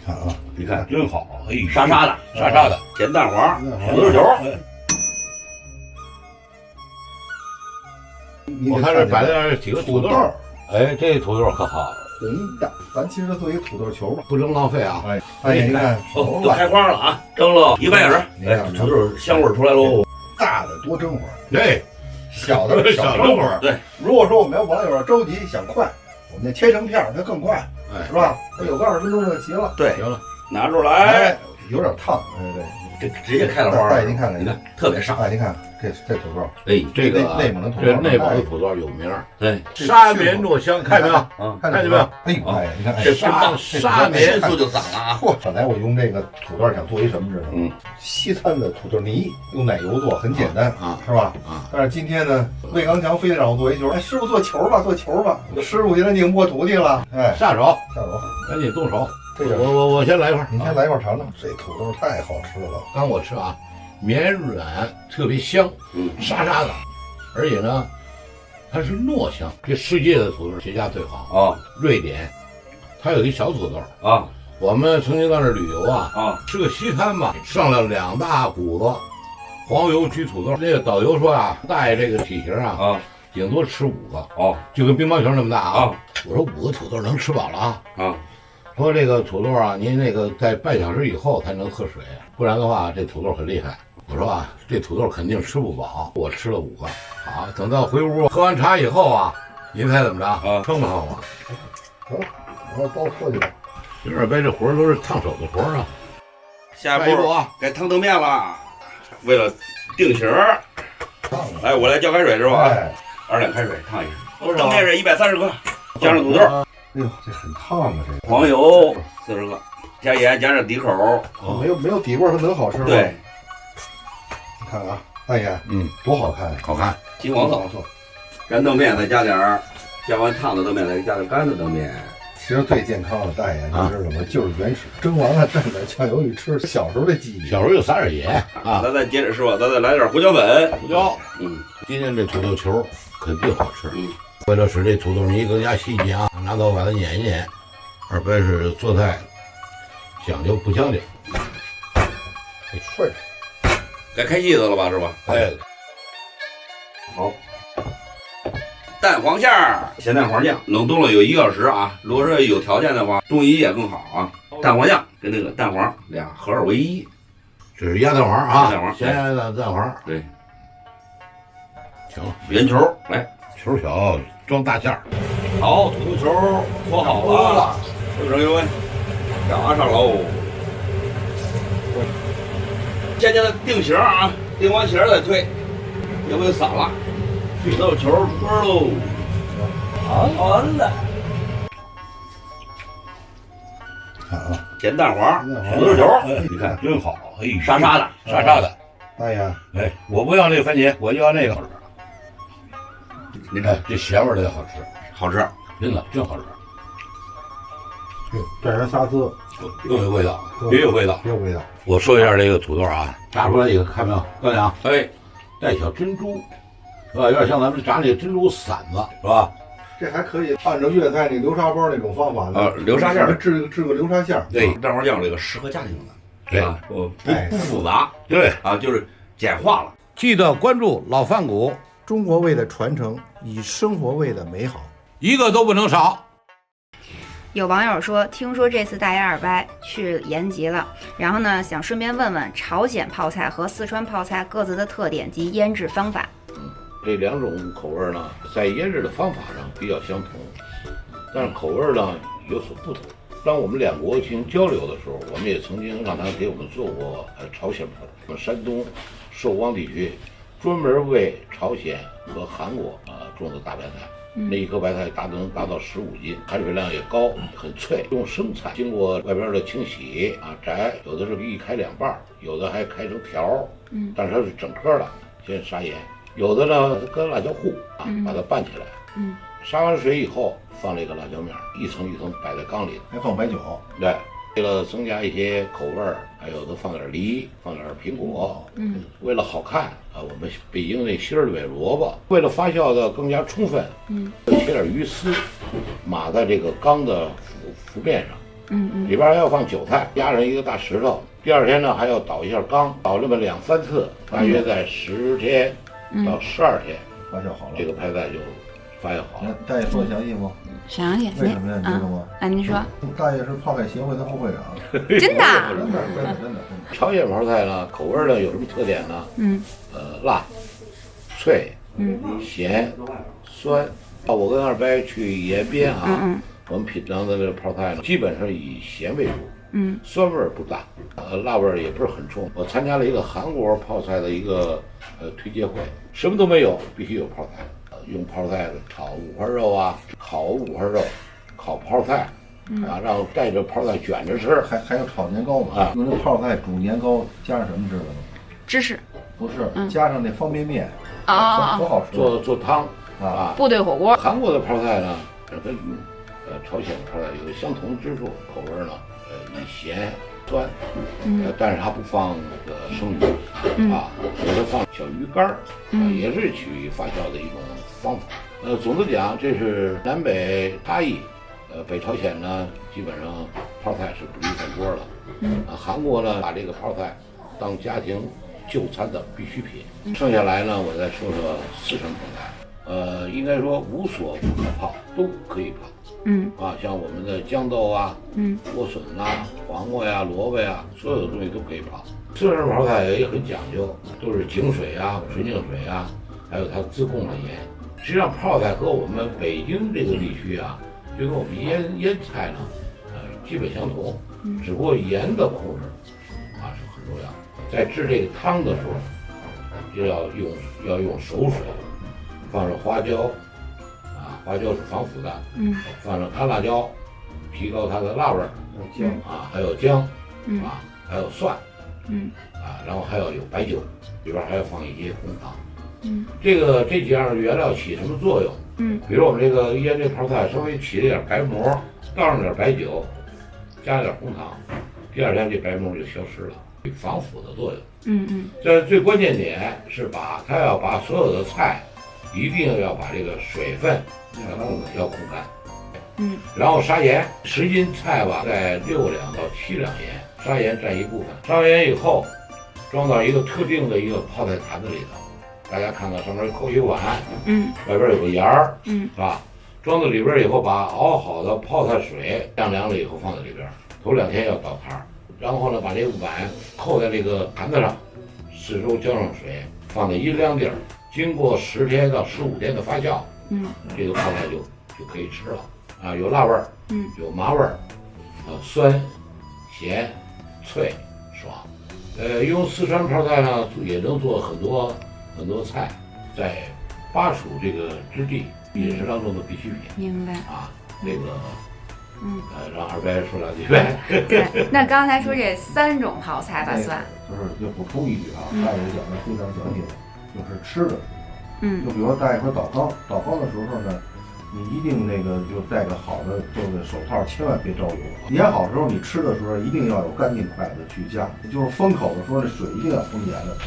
看啊，你看真好，哎，沙沙的，沙沙的，咸蛋黄，土豆球。我看这摆了几个土豆，哎，这土豆可好，红的，咱其实做一个土豆球吧，不能浪费啊。哎，大爷，你看，哦，都开花了啊，蒸了1个半小时，哎，土豆香味出来喽。大的多蒸会儿，对，小的少蒸会儿。对，如果说我们网友要着急想快，我们切成片儿，它更快，哎，是吧？它有个20分钟就齐了。对，行了，拿出来，哎，有点烫，对。这直接开了花大爷，您看看，你看特别上。哎，您看这土豆，哎，这个内蒙的土豆，这内蒙的土豆有名，对，沙绵糯香，看见没有？啊，看见没有？哎呦，哎，你看，哎，这沙绵迅速就散了啊！嚯，本来我用这个土豆想做一什么知道吗？西餐的土豆泥，用奶油做，很简单啊，是吧？啊，但是今天呢，魏刚强非得让我做一球，哎，师傅做球吧，做球吧。师傅现在拧破徒弟了，哎，下手，下手，赶紧动手。这个我先来一块，您先来一块尝尝，这土豆太好吃了。刚我吃啊，绵软，特别香，沙沙的，而且呢，它是糯香。这世界的土豆谁家最好啊？瑞典，它有一小土豆啊。我们曾经到那儿旅游啊，吃个西餐吧，上了2大骨子黄油焗土豆。那个导游说啊，大爷这个体型啊，顶多吃5个哦，就跟乒乓球那么大啊。我说5个土豆能吃饱了啊。啊。说这个土豆啊，您那个在半小时以后才能喝水，不然的话这土豆很厉害。我说啊，这土豆肯定吃不饱，我吃了5个。好，等到回屋喝完茶以后啊，您猜怎么着？啊，撑不撑我？得了，我包错去吧。有点呗，这活都是烫手的活啊。下一步啊，该烫豆面了。为了定型，来，我来浇开水是吧？2两开水烫一下。豆面是130克，加上土豆。哎呦，这很烫啊！这黄油40克，加盐，加上底口。没有底味，它能好吃吗？对，你看啊，大爷，多好看呀！好看，金黄色。干豆面再加点儿，加完烫的豆面再加点干的豆面。其实最健康的大爷，你知道吗？就是原始，蒸完了蘸点酱油一吃，小时候的记忆。小时候就撒点盐啊。咱再接着说，咱再来点胡椒粉。胡椒，今天这土豆球肯定好吃。为了使这土豆泥更加细腻啊，拿刀把它碾一碾。二白是做菜讲究不将就。给顺着。该开剂子了吧，是吧？哎，好。蛋黄馅儿，咸蛋黄酱，冷冻了有1个小时啊。如果是有条件的话，冻一夜更好啊。蛋黄酱跟那个蛋黄俩合二为一，这是鸭蛋黄啊，蛋黄，咸鸭蛋蛋黄。对，行了，圆球来，球小装大馅儿。好，土豆球搓好了，油蒸油温，炸上喽。渐渐的定型啊，定完型再推，油温散了。土豆球出锅喽！好了，看啊，咸蛋黄，土豆球，你看真好，哎，沙沙的，沙沙的。大爷，哎，我不要那个番茄，我就要那个。你看这咸味的好吃，好吃，真的真好吃。蘸点沙司，又有味道，别有味道，别有味道。我说一下这个土豆啊，炸出来一个，看没有？高粱，哎，带小珍珠。是吧？有点像咱们炸那个珍珠馓子，是吧？这还可以按照粤菜那流沙包那种方法呢。流沙馅儿，制个流沙馅儿。对，蛋黄酱这个适合家庭的，对啊，不复杂，对啊，就是简化了。记得关注老饭骨，中国味的传承，以生活味的美好，一个都不能少。有网友说，听说这次大爷二伯去延吉了，然后呢，想顺便问问朝鲜泡菜和四川泡菜各自的特点及腌制方法。这2种口味呢，在腌制的方法上比较相同，但是口味呢有所不同。当我们2国进行交流的时候，我们也曾经让他给我们做过朝鲜泡。我们山东寿光地区专门为朝鲜和韩国种的大白菜，那一颗白菜能达到15斤，含水量也高，很脆。用生菜经过外边的清洗摘，有的是一开2瓣，有的还开成条，但是它是整颗的，先撒盐。有的呢，搁辣椒糊把它拌起来，杀完水以后放这个辣椒面，一层一层摆在缸里，还放白酒。对，为了增加一些口味儿，还有的放点梨，放点苹果，为了好看我们北京那心儿尾萝卜，为了发酵的更加充分，切点鱼丝，码在这个缸的浮面上，里边还要放韭菜，压上一个大石头。第二天呢还要倒一下缸，倒这么2、3次，大约在10天到12天，发酵好了，这个派菜就发酵好了。大爷说的详细吗？详细。为什么呀？你知道吗？您说。大爷是泡菜协会的副会长。真的？真的。朝鲜泡菜呢，口味呢有什么特点呢？辣、脆、咸、酸。我跟二伯去延边啊，我们品尝的这个泡菜呢，基本上以咸为主。酸味儿不大，辣味儿也不是很重。我参加了一个韩国泡菜的一个推介会，什么都没有，必须有泡菜。用泡菜炒五花肉啊，烤五花肉，烤泡菜啊，让带着泡菜卷着吃。还有炒年糕嘛？用这泡菜煮年糕，加上什么知道吗？芝士。不是，加上那方便面啊，多好吃！做汤啊，部队火锅。韩国的泡菜呢，跟朝鲜的泡菜有相同之处，口味呢。以咸酸，但是它不放那个生鱼啊，给它放小鱼干儿，也是取于发酵的一种方法。总的讲，这是南北差异。北朝鲜呢，基本上泡菜是不离饭桌了。韩国呢，把这个泡菜当家庭就餐的必需品。剩下来呢，我再说说四川泡菜。应该说无所不可泡，都可以泡。像我们的豇豆啊，莴笋啊，黄瓜呀、萝卜呀，所有的东西都可以泡。四川泡菜也很讲究，都是井水啊、纯净水啊，还有它自贡的盐。实际上泡菜和我们北京这个地区啊，就跟我们腌菜呢，基本相同，只不过盐的控制啊是很重要。在制这个汤的时候，就要用熟水，放上花椒。花椒是防腐的，放上干辣椒，提高它的辣味儿，还有姜，还有蒜，然后还要有白酒，里边还要放一些红糖，这几样原料起什么作用？比如我们这个腌这泡菜稍微起了点白膜，倒上点白酒，加点红糖，第二天这白膜就消失了，有防腐的作用。这最关键点是它要把所有的菜，一定要把这个水分。要控干，然后砂盐，10斤菜吧，在6两到7两盐，砂盐占一部分。砂完盐以后，装到一个特定的一个泡菜坛子里头，大家看到上面扣一碗，外边有个沿儿，是吧？装到里边以后，把熬好的泡菜水晾凉了以后放在里边，头2天要倒盘，然后呢，把这个碗扣在这个坛子上，四周浇上水，放在阴凉地儿，经过10天到15天的发酵。这个泡菜就可以吃了啊，有辣味儿，有麻味儿，酸、咸、脆、爽。用四川泡菜呢，也能做很多菜，在巴蜀这个之地，饮食当中的必需品。明白啊，这个，让二伯说2句呗。对，那刚才说这3种泡菜吧，算。就补充一句啊，大爷讲的非常详细，就是吃的。就比如说大爷说倒缸的时候呢，你一定就戴个好的手套，千万别招油。腌好的时候，你吃的时候一定要有干净筷子去夹，就是封口的时候，那水一定要封严的。